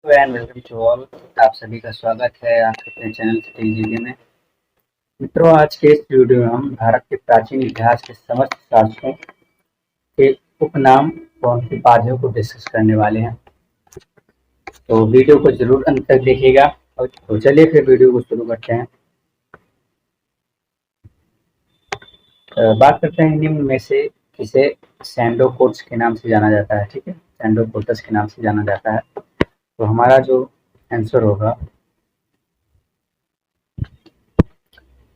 And welcome to all. आप सभी का स्वागत है आपके अपने चैनल सिटी जीके में। मित्रों, आज के इस वीडियो में हम भारत के प्राचीन इतिहास के समस्त शासकों के उपनाम और उनकी उपाधियों को डिस्कस करने वाले हैं। तो वीडियो को जरूर अंत तक देखिएगा। और तो चलिए फिर वीडियो को शुरू करते हैं। बात करते हैं निम्न में से किसे सैंडोकोट्स के नाम से जाना जाता है। ठीक है, सैंडोकोटस के नाम से जाना जाता है। तो हमारा जो आंसर होगा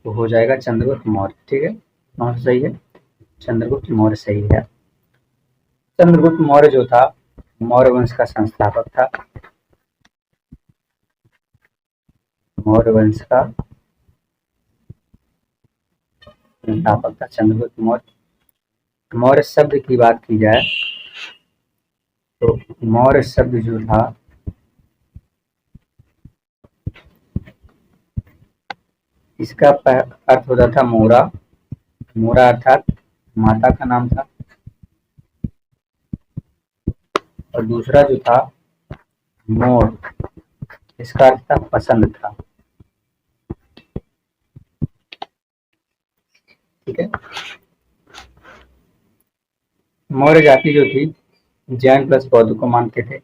वो हो जाएगा चंद्रगुप्त मौर्य। ठीक है, कौन सा सही है? चंद्रगुप्त मौर्य सही है। चंद्रगुप्त मौर्य जो था मौर्य वंश का संस्थापक था। मौर्य वंश का संस्थापक था चंद्रगुप्त मौर्य। मौर्य शब्द की बात की जाए तो मौर्य शब्द जो था इसका अर्थ होता था मोरा। मोरा अर्थात माता का नाम था। और दूसरा जो था मोर, इसका अर्थ था पसंद था। ठीक है, मौर्य जाति जो थी जैन प्लस बौद्ध को मानते थे।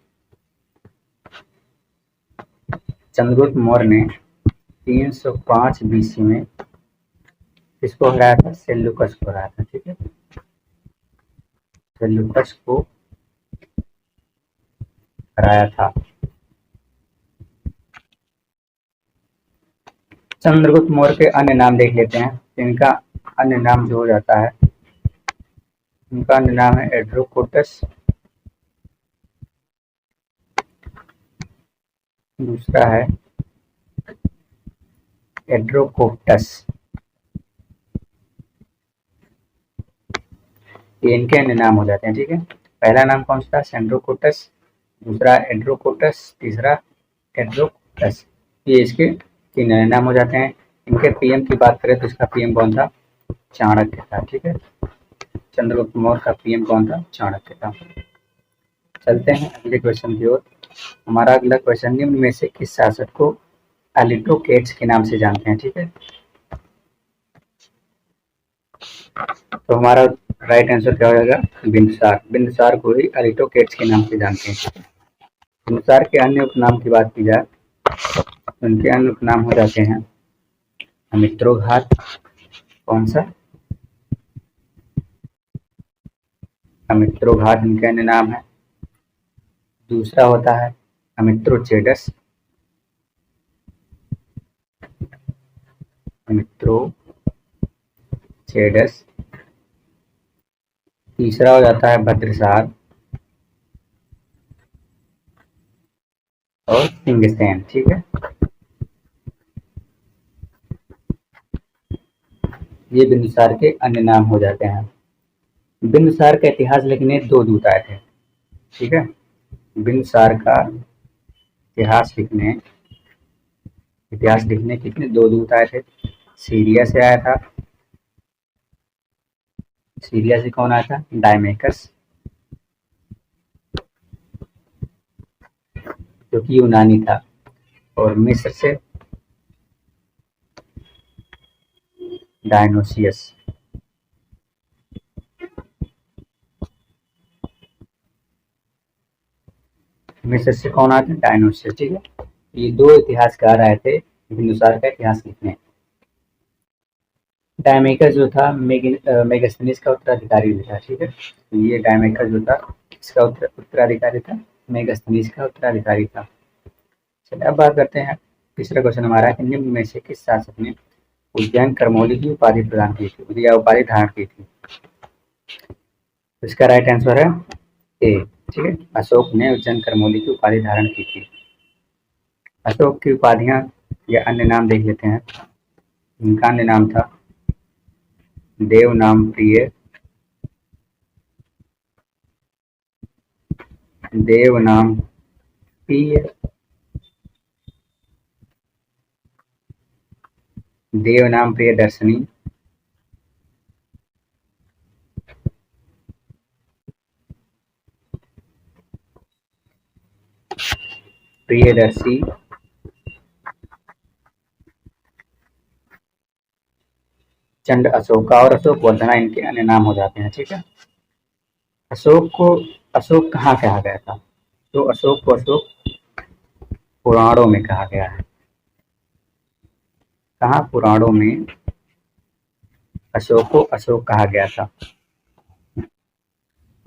चंद्रगुप्त मौर्य ने 305 बीसी में किसको हराया था? सेल्यूकस को हराया था। ठीक है, सेल्यूकस को हराया था। चंद्रगुप्त मौर्य के अन्य नाम देख लेते हैं। इनका अन्य नाम जो हो जाता है, इनका अन्य नाम है एड्रोकोटस। दूसरा है एड्रोकोटस। ये इनके अन्य नाम हो जाते हैं। ठीक है, पहला नाम कौन सा था? सेंड्रोकोटस। दूसरा एड्रोकोटस, तीसरा एड्रोकोटस। ये इसके तीन अन्य नाम हो जाते हैं। इनके पीएम की बात करें तो इसका पीएम कौन था? चाणक्य था। ठीक है, चंद्रगुप्त मौर्य का पीएम कौन था? चाणक्य था। चलते हैं अगले क्वेश्चन की ओर। हमारा अगला क्वेश्चन, निम्न में से किस शासक को एलिटोकेट्स के नाम से जानते हैं? ठीक है, तो हमारा राइट आंसर क्या हो जाएगा? बिंदुसार। बिंदुसार को ही एलिटोकेट्स के नाम से जानते हैं। बिंदुसार के अन्य उपनाम की बात की जाए, उनके अन्य उपनाम हो जाते हैं अमित्रोघात। कौन सा? अमित्रोघात इनके अन्य नाम है। दूसरा होता है अमित्रोचेडस। अमित्रोचेडस। तीसरा हो जाता है भद्रसार और सिंगसेन। ठीक है, ये बिंदुसार के अन्य नाम हो जाते हैं। बिंदुसार का इतिहास लिखने दो दूत आए थे। ठीक है, बिंदुसार का इतिहास लिखने कितने दो दूत आए थे। सीरिया से आया था। सीरिया से कौन आया था? डायमेकस, जो कि यूनानी था। और मिस्र से डायनोसियस। मिस्र से कौन आया था? डायनोसियस। ठीक है, ये दो इतिहासकार आए थे बिंदुसार का इतिहास लिखने। डायमेकस जो था मेगास्थनीज का उत्तराधिकारी भी था। ठीक है, तो ये डायमेकस जो था इसका उत्तराधिकारी था, मेगास्थनीज का उत्तराधिकारी था। चलिए अब बात करते हैं। तीसरा क्वेश्चन हमारा है कि निम्न में से किस शासक ने उज्जैन करमौली की उपाधि प्रदान की थी या उपाधि धारण की थी? तो इसका राइट आंसर है ए। ठीक है, अशोक ने उज्जैन करमौली की उपाधि धारण की थी। अशोक की उपाधियां या अन्य नाम देख लेते हैं। इनका अन्य नाम था देव नाम प्रिय, देव नाम प्रिय, देव नाम प्रियदर्शनी, प्रियदर्शी, चंड अशोका और अशोक वर्धना इनके अन्य नाम हो जाते हैं। ठीक है, अशोक को अशोक कहाँ कहा गया था? तो अशोक को अशोक पुराणों में कहा गया है। कहाँ? पुराणों में अशोक को अशोक कहा गया था।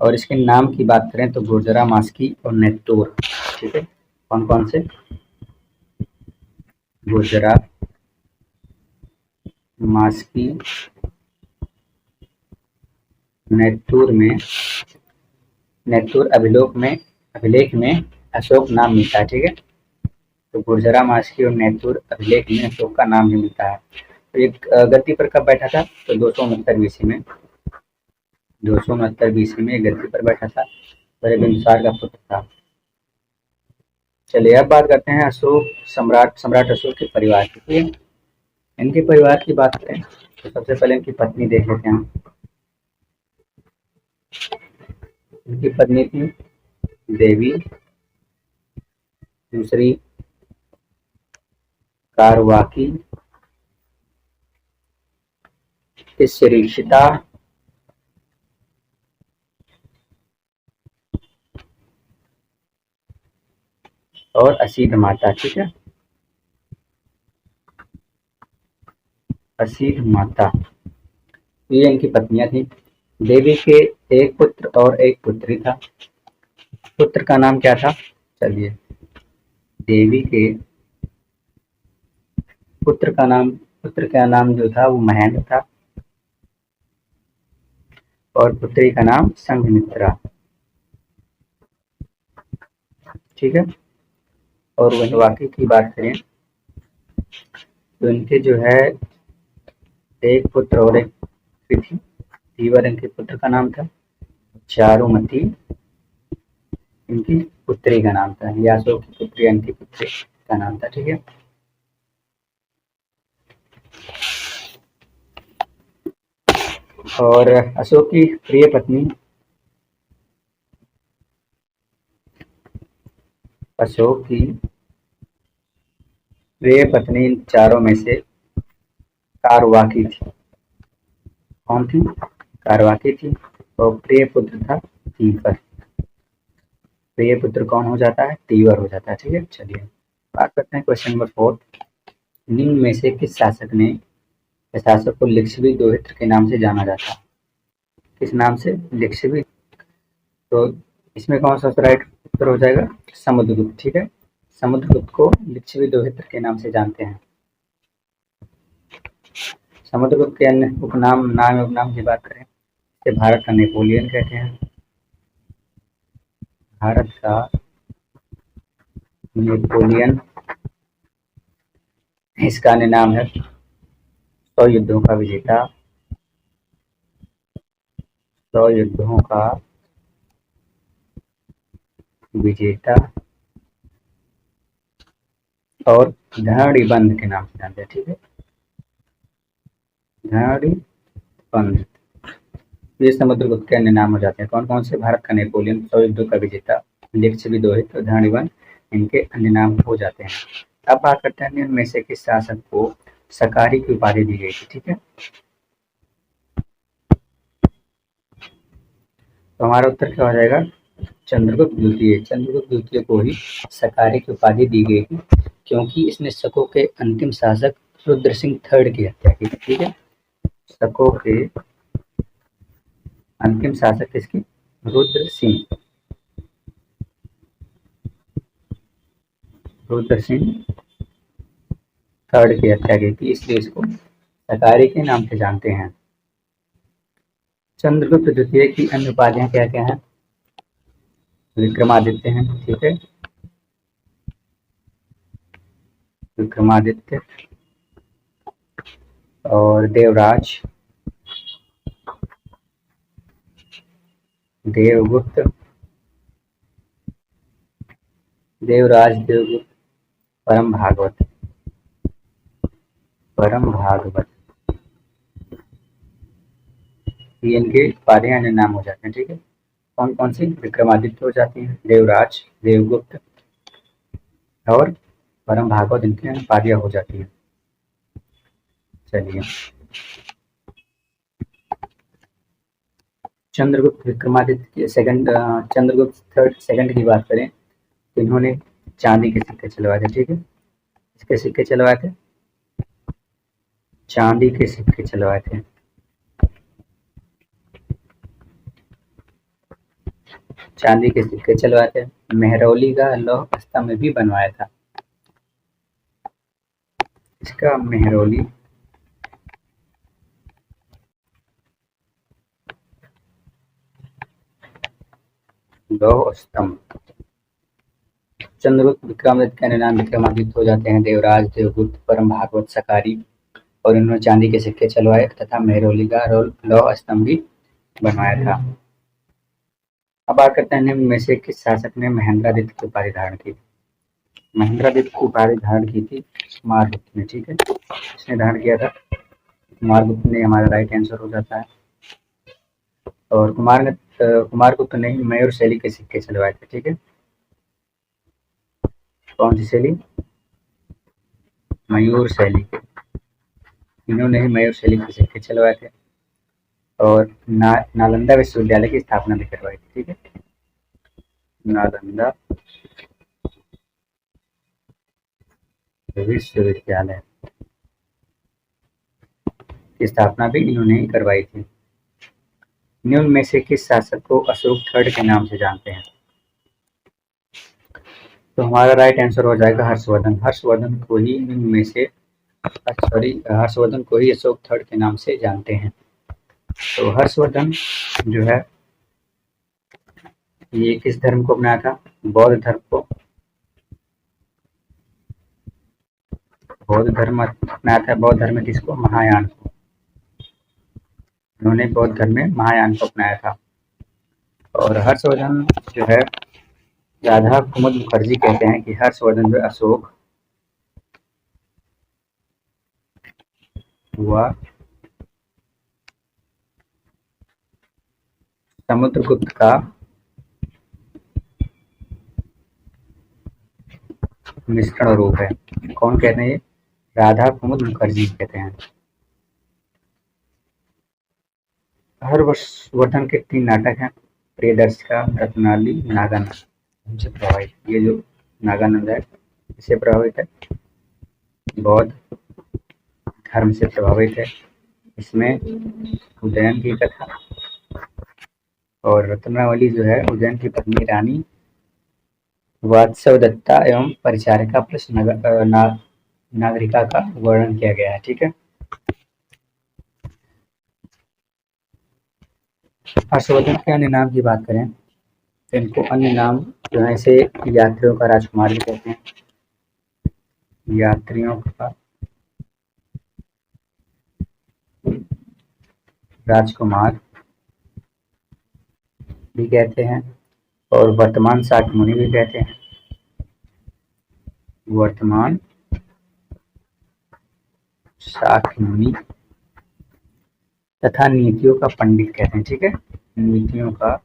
और इसके नाम की बात करें तो गुर्जरा, मास्की और नेत्तूर। ठीक है, कौन कौन से? गुर्जरा, मास्की, नेत्तूर अभिलेख में अशोक नाम मिलता है। ठीक है, तो गुर्जरा, मास्की और नेत्तूर अभिलेख में अशोक का नाम भी मिलता है। तो ये गद्दी पर कब बैठा था? तो 269 BC में। 269 BC में गद्दी पर बैठा था और बिंदुसार का पुत्र था। चलिए अब बात करते हैं अशोक सम्राट अशोक के परिवार की। ठीक है, इनके परिवार की बात करें तो सबसे पहले इनकी पत्नी देख लेते हैं। इनकी पत्नी थी देवी, दूसरी कारवाकी, तीसरी सीता, और असीध माता। ठीक है, असीध माता, ये इनकी पत्नियां थी। देवी के एक पुत्र और एक पुत्री था। पुत्र का नाम क्या था? चलिए, देवी के पुत्र का नाम जो था वो महेंद्र था और पुत्री का नाम संघमित्रा। ठीक है, और वही वाक्य की बात करें तो इनके जो है एक पुत्र और एक पुत्री थी। धीवर इनके पुत्र का नाम था, चारुमती इनकी पुत्री का नाम था, या अशोक की पुत्री इनकी पुत्री का नाम था। ठीक है, और अशोक की प्रिय पत्नी इन चारों में से कारवाकी थी। कौन थी? कारवाकी थी। और प्रिय पुत्र था तीवर। प्रिय पुत्र कौन हो जाता है? तीवर हो जाता है। ठीक है, चलिए बात करते हैं क्वेश्चन नंबर 4। निम्न में से किस शासक को लिच्छवी दोहित्र के नाम से जाना जाता है? किस नाम से? लिच्छवी। तो इसमें कौन सा राइट उत्तर हो जाएगा? समुद्रगुप्त। ठीक है, समुद्रगुप्त को लिच्छवी दोहित्र के नाम से जानते हैं। समुद्रगुप्त के अन्य उपनाम की बात करें तो भारत का नेपोलियन कहते हैं। भारत का नेपोलियन, इसका अन्य नाम है 100 युद्धों का विजेता। 100 युद्धों का विजेता और धड़ीबंध के नाम से जानते हैं। ठीक है, धड़ीबंध, ये समुद्रगुप्त के अन्य नाम हो जाते हैं। कौन कौन से? भारत का नेपोलियन, 100 युद्धों का विजेता, लिच्छवी दोहित्र और धड़ीबंध इनके अन्य नाम हो जाते हैं। अब बात करते हैं निम्न में से किस शासक को सकारी की उपाधि दी गई थी। ठीक है, तो हमारा उत्तर क्या हो जाएगा? चंद्रगुप्त द्वितीय। चंद्रगुप्त द्वितीय को ही सकारी की उपाधि दी गई थी क्योंकि इसने शकों के अंतिम शासक रुद्र सिंह थर्ड की हत्या की। ठीक है, शकों के अंतिम शासक किसकी? रुद्र सिंह थर्ड की हत्या की थी, इसलिए इसको सकारी के नाम से जानते हैं। चंद्रगुप्त द्वितीय की अन्य उपाधियां क्या क्या हैं? विक्रमादित्य हैं। ठीक है, विक्रमादित्य और देवराज, देवगुप्त, देवगुप्त, परम भागवत, ये इनके उपाधियां अन्य नाम हो जाते हैं। ठीक है, कौन कौन सी? विक्रमादित्य हो जाती हैं, देवराज, देवगुप्त, और परम भागवत इनकी उपाधियां हो जाती है। चलिए, चंद्रगुप्त विक्रमादित्य के सेकंड, चंद्रगुप्त थर्ड सेकंड की बात करें तो इन्होंने चांदी के सिक्के चलवाए थे। ठीक है, इसके सिक्के चलवाए थे, चांदी के सिक्के चलवाए थे। चांदी के सिक्के चलवाए थे। मेहरौली का लौह स्तंभ भी बनवाया था। इसका मेहरौली लौह स्तंभ। चंद्रगुप्त विक्रमादित्य के नाम विक्रमादित्य हो जाते हैं देवराज, देवगुप्त, परम भागवत, सकारी, और इन्होंने चांदी के सिक्के चलवाए तथा मेहरौली का लौह स्तंभ भी बनवाया था। अब बात करते हैं निम्न में से किस शासक ने महेंद्रादित्य की उपाधि धारण की। महेंद्रादित्य की उपाधि धारण की थी कुमारगुप्त ने। ठीक है, इसने धारण किया था, कुमारगुप्त ने हमारा राइट आंसर हो जाता है। और कुमारगुप्त ने मयूर शैली के सिक्के चलवाए थे। ठीक है, कौन सी शैली? मयूर शैली के, इन्होंने ही मयूर शैली के सिक्के चलवाए थे। और नालंदा विश्वविद्यालय की स्थापना भी करवाई थी। ठीक है, नालंदा विश्वविद्यालय की स्थापना भी इन्होंने ही करवाई थी। निम्न में से किस शासक को अशोक थर्ड के नाम से जानते हैं? तो हमारा राइट आंसर हो जाएगा हर्षवर्धन। हर्षवर्धन को ही निम्न में से हर्षवर्धन को ही अशोक थर्ड के नाम से जानते हैं। तो हर्षवर्धन जो है ये किस धर्म को अपनाया था? बौद्ध धर्म को। बौद्ध धर्म अपनाया था। बौद्ध धर्म में किसको? महायान को। उन्होंने बौद्ध धर्म में महायान को अपनाया था। और हर्षवर्धन जो है, राधा कुमुद मुखर्जी कहते हैं कि हर्षवर्धन जो अशोक हुआ समुद्रगुप्त का मिश्रण रूप है। कौन कहते हैं? राधा कुमुद मुखर्जी कहते हैं। हर्षवर्धन के 3 नाटक हैं, प्रियदर्शिका, रत्नावली, नागानंद। हमसे प्रभावित, ये जो नागानंद है इससे प्रभावित है, बौद्ध धर्म से प्रभावित है। इसमें उदयन की कथा और रत्नावली जो है उदयन की पत्नी रानी वात्सवदत्ता एवं परिचारिका प्लस नागरिका का वर्णन किया गया है। ठीक है, हर्षवर्धन के अन्य नाम की बात करें तो इनको अन्य नाम जो है इसे यात्रियों का राजकुमार भी कहते हैं। यात्रियों का राजकुमार भी कहते हैं और वर्तमान शाक्य मुनि भी कहते हैं। वर्तमान शाक्य मुनि तथा नीतियों का पंडित कहते हैं। ठीक है, नीतियों का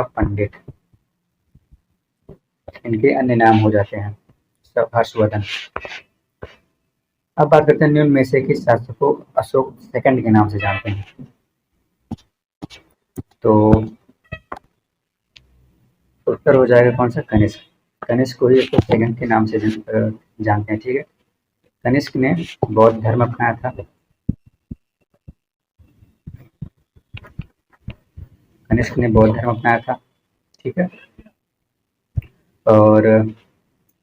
पंडित इनके अन्य नाम हो जाते हैं सब हर्षवर्धन। अब बात करते हैं निम्न में से किस शासक को अशोक सेकंड के नाम से जानते हैं? तो उत्तर हो जाएगा कौन सा? कनिष्क। कनिष्क को ही अशोक सेकंड के नाम से जानते हैं। ठीक है, कनिष्क ने बौद्ध धर्म अपनाया था। कनिष्क ने बौद्ध धर्म अपनाया था। ठीक है, और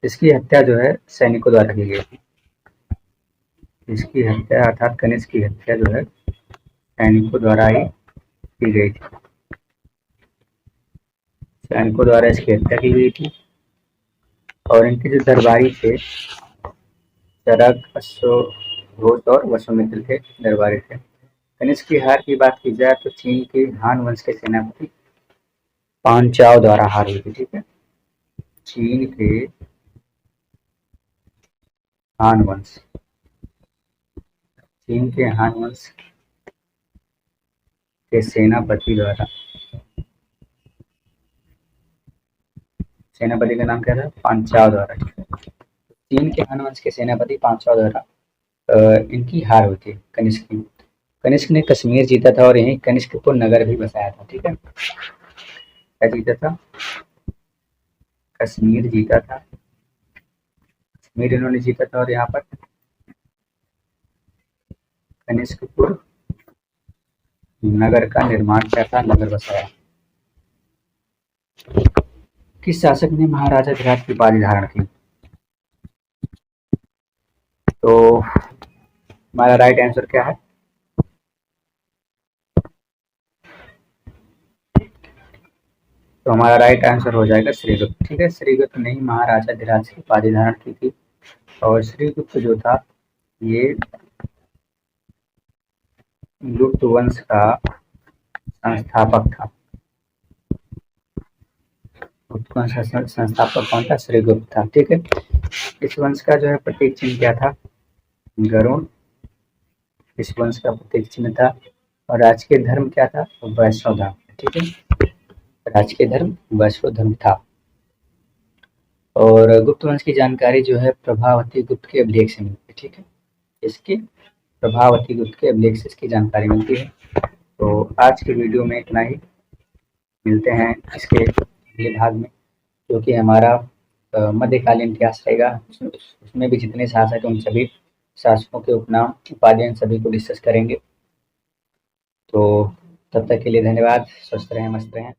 इसकी हत्या जो है सैनिकों द्वारा की गई थी। इसकी हत्या अर्थात कनिष्क की हत्या जो है सैनिकों द्वारा ही की गई थी। सैनिकों द्वारा इसकी हत्या की गई थी। और इनके जो दरबारी थे चरक, अश्वघोष और वसुमित्र के दरबारी थे। कनिष्क की हार की बात की जाए तो चीन के हान वंश के सेनापति पांचाल द्वारा हार हुई थी। ठीक है, चीन के हान वंश के सेनापति द्वारा सेनापति का नाम क्या था? पांचाल द्वारा। ठीक है, चीन के हान वंश के सेनापति पांचाल द्वारा इनकी हार हुई थी कनिष्क की। कनिष्क ने कश्मीर जीता था और यहीं कनिष्कपुर नगर भी बसाया था। ठीक है, क्या जीता था? कश्मीर जीता था, कश्मीर इन्होंने जीता था और यहाँ पर कनिष्कपुर नगर का निर्माण किया था, नगर बसाया। किस शासक ने महाराजा धिराज की उपाधि धारण की? तो हमारा राइट आंसर क्या है? तो हमारा राइट आंसर हो जाएगा श्रीगुप्त। ठीक है, श्रीगुप्त ने ही महाराजा धिराज की उपाधि धारण की थी और श्रीगुप्त जो था ये गुप्त वंश का संस्थापक था। गुप्त वंश का संस्थापक कौन था? श्रीगुप्त था। ठीक है, इस वंश का जो है प्रतीक चिन्ह क्या था? गरुड़ इस वंश का प्रतीक चिन्ह था और राजकीय धर्म क्या था? वैष्णव धर्म। ठीक है, राजकीय धर्म वैष्णव धर्म था। और गुप्त वंश की जानकारी जो है प्रभावती गुप्त के अभिलेख से मिलती है। ठीक है, इसकी प्रभावती गुप्त के अभिलेख से इसकी जानकारी मिलती है। तो आज की वीडियो में इतना ही, मिलते हैं इसके अगले भाग में, जो कि हमारा मध्यकालीन इतिहास रहेगा। उसमें भी जितने शासक हैं उन सभी शासकों के उपनाम उपाधियां सभी को डिस्कस करेंगे। तो तब तक के लिए धन्यवाद। स्वस्थ रहें, मस्त रहें।